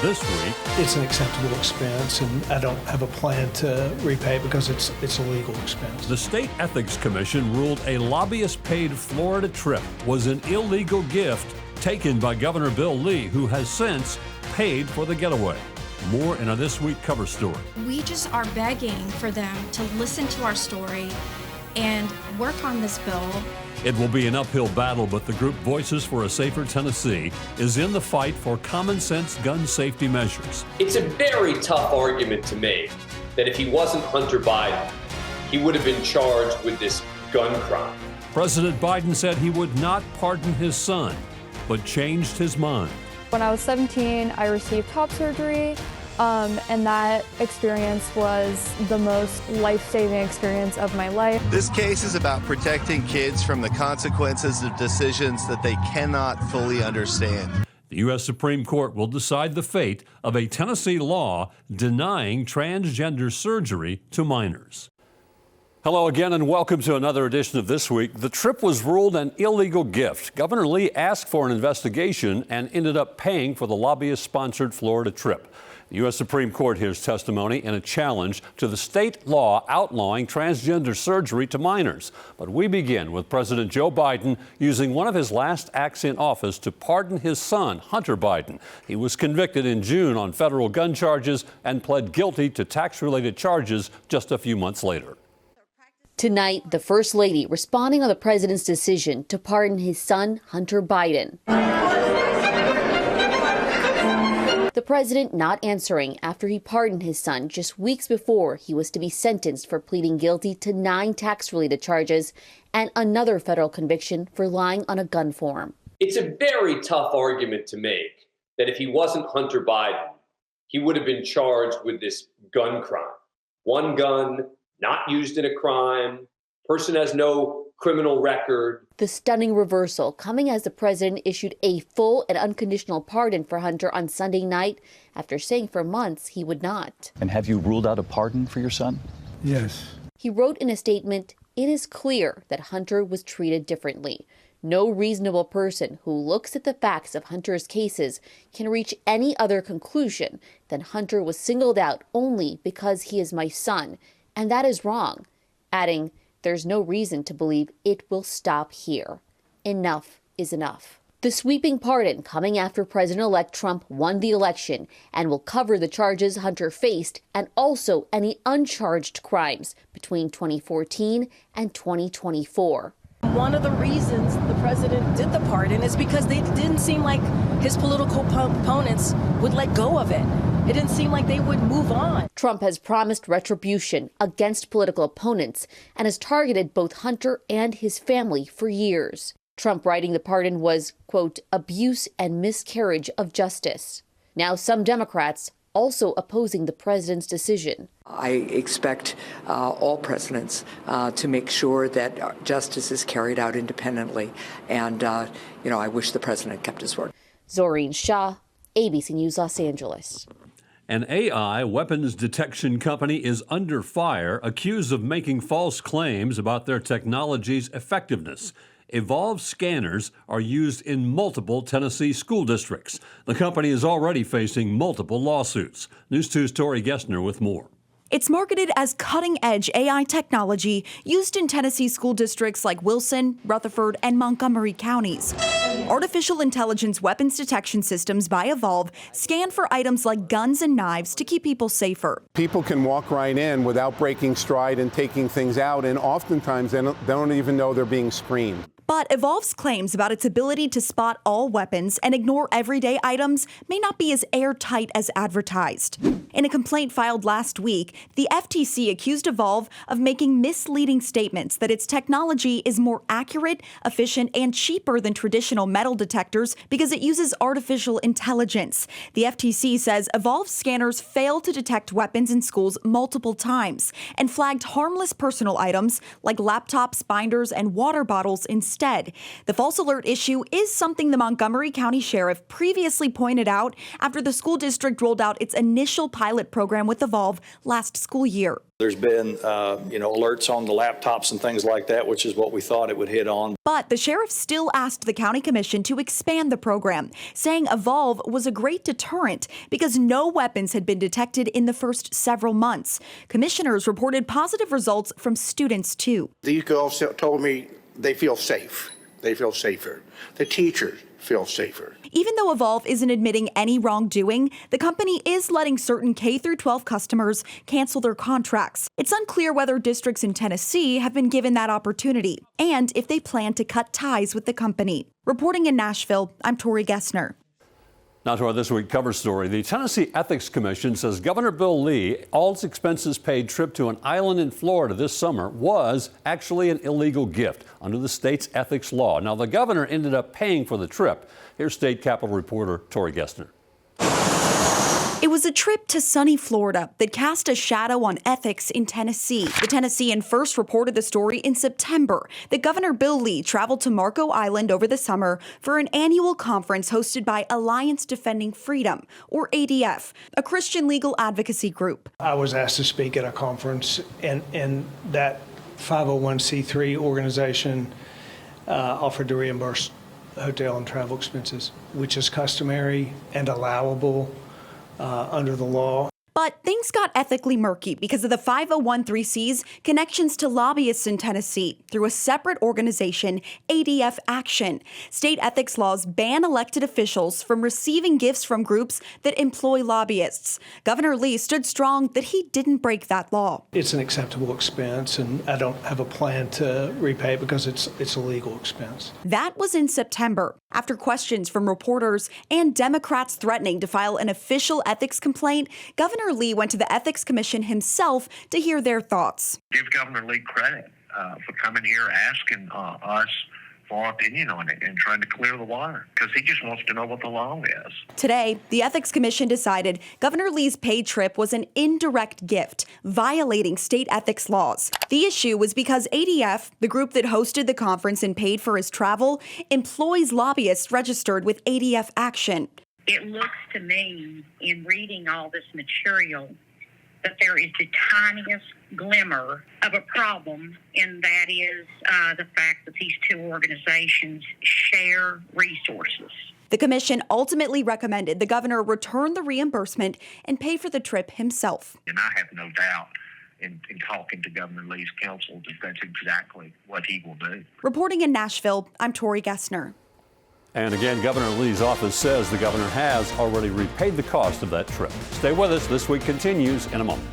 this week. It's an acceptable expense, and I don't have a plan to repay it because it's a legal expense. The State Ethics Commission ruled a lobbyist-paid Florida trip was an illegal gift taken by Governor Bill Lee, who has since paid for the getaway. More in a This Week cover story. We just are begging for them to listen to our story and work on this bill. It will be an uphill battle, but the group Voices for a Safer Tennessee is in the fight for common sense gun safety measures. It's a very tough argument to make that if he wasn't Hunter Biden, he would have been charged with this gun crime. President Biden said he would not pardon his son, but changed his mind. When I was 17, I received top surgery, and that experience was the most life-saving experience of my life. This case is about protecting kids from the consequences of decisions that they cannot fully understand. The U.S. Supreme Court will decide the fate of a Tennessee law denying transgender surgery to minors. Hello again and welcome to another edition of This Week. The trip was ruled an illegal gift. Governor Lee asked for an investigation and ended up paying for the lobbyist-sponsored Florida trip. The U.S. Supreme Court hears testimony in a challenge to the state law outlawing transgender surgery to minors. But we begin with President Joe Biden using one of his last acts in office to pardon his son, Hunter Biden. He was convicted in June on federal gun charges and pled guilty to tax-related charges just a few months later. Tonight, the First Lady responding on the president's decision to pardon his son, Hunter Biden. The president not answering after he pardoned his son just weeks before he was to be sentenced for pleading guilty to 9 tax-related charges and another federal conviction for lying on a gun form. It's a very tough argument to make that if he wasn't Hunter Biden, he would have been charged with this gun crime. One gun, not used in a crime, person has no criminal record. The stunning reversal coming as the president issued a full and unconditional pardon for Hunter on Sunday night after saying for months he would not. And have you ruled out a pardon for your son? Yes. He wrote in a statement, "It is clear that Hunter was treated differently. No reasonable person who looks at the facts of Hunter's cases can reach any other conclusion than Hunter was singled out only because he is my son. And that is wrong," adding, "There's no reason to believe it will stop here. Enough is enough." The sweeping pardon coming after President-elect Trump won the election and will cover the charges Hunter faced and also any uncharged crimes between 2014 and 2024. One of the reasons the president did the pardon is because they didn't seem like his political opponents would let go of it. It didn't seem like they would move on. Trump has promised retribution against political opponents and has targeted both Hunter and his family for years. Trump writing the pardon was, quote, abuse and miscarriage of justice. Now some Democrats also opposing the president's decision. I expect all presidents to make sure that justice is carried out independently. And, I wish the president kept his word. Zoreen Shah, ABC News, Los Angeles. An AI weapons detection company is under fire, accused of making false claims about their technology's effectiveness. Evolve scanners are used in multiple Tennessee school districts. The company is already facing multiple lawsuits. News 2's Tori Gessner with more. It's marketed as cutting-edge AI technology used in Tennessee school districts like Wilson, Rutherford, and Montgomery counties. Artificial intelligence weapons detection systems by Evolve scan for items like guns and knives to keep people safer. People can walk right in without breaking stride and taking things out, and oftentimes they don't even know they're being screened. But Evolve's claims about its ability to spot all weapons and ignore everyday items may not be as airtight as advertised. In a complaint filed last week, the FTC accused Evolve of making misleading statements that its technology is more accurate, efficient, and cheaper than traditional metal detectors because it uses artificial intelligence. The FTC says Evolve scanners failed to detect weapons in schools multiple times and flagged harmless personal items like laptops, binders, and water bottles instead. instead. The false alert issue is something the Montgomery County Sheriff previously pointed out after the school district rolled out its initial pilot program with Evolve last school year. There's been, alerts on the laptops and things like that, which is what we thought it would hit on. But the sheriff still asked the county commission to expand the program, saying Evolve was a great deterrent because no weapons had been detected in the first several months. Commissioners reported positive results from students, too. These girls told me they feel safe. They feel safer. The teachers feel safer. Even though Evolve isn't admitting any wrongdoing, the company is letting certain K-12 customers cancel their contracts. It's unclear whether districts in Tennessee have been given that opportunity and if they plan to cut ties with the company. Reporting in Nashville, I'm Tori Gessner. Now to our This Week cover story. The Tennessee Ethics Commission says Governor Bill Lee, all expenses paid trip to an island in Florida this summer was actually an illegal gift under the state's ethics law. Now, the governor ended up paying for the trip. Here's State Capitol reporter Tori Gessner. It was a trip to sunny Florida that cast a shadow on ethics in Tennessee. The Tennessean first reported the story in September that Governor Bill Lee traveled to Marco Island over the summer for an annual conference hosted by Alliance Defending Freedom, or ADF, a Christian legal advocacy group. I was asked to speak at a conference, and that 501c3 organization offered to reimburse hotel and travel expenses, which is customary and allowable under the law. But things got ethically murky because of the 501(c)(3)'s connections to lobbyists in Tennessee through a separate organization, ADF Action. State ethics laws ban elected officials from receiving gifts from groups that employ lobbyists. Governor Lee stood strong that he didn't break that law. It's an acceptable expense, and I don't have a plan to repay it because it's a legal expense. That was in September, after questions from reporters and Democrats threatening to file an official ethics complaint. Governor Lee went to the Ethics Commission himself to hear their thoughts. Give Governor Lee credit for coming here asking us for our opinion on it and trying to clear the water, because he just wants to know what the law is. Today, the Ethics Commission decided Governor Lee's paid trip was an indirect gift, violating state ethics laws. The issue was because ADF, the group that hosted the conference and paid for his travel, employs lobbyists registered with ADF Action. It looks to me, in reading all this material, that there is the tiniest glimmer of a problem, and that is the fact that these two organizations share resources. The commission ultimately recommended the governor return the reimbursement and pay for the trip himself. And I have no doubt in talking to Governor Lee's counsel that that's exactly what he will do. Reporting in Nashville, I'm Tori Gessner. And again, Governor Lee's office says the governor has already repaid the cost of that trip. Stay with us. This Week continues in a moment.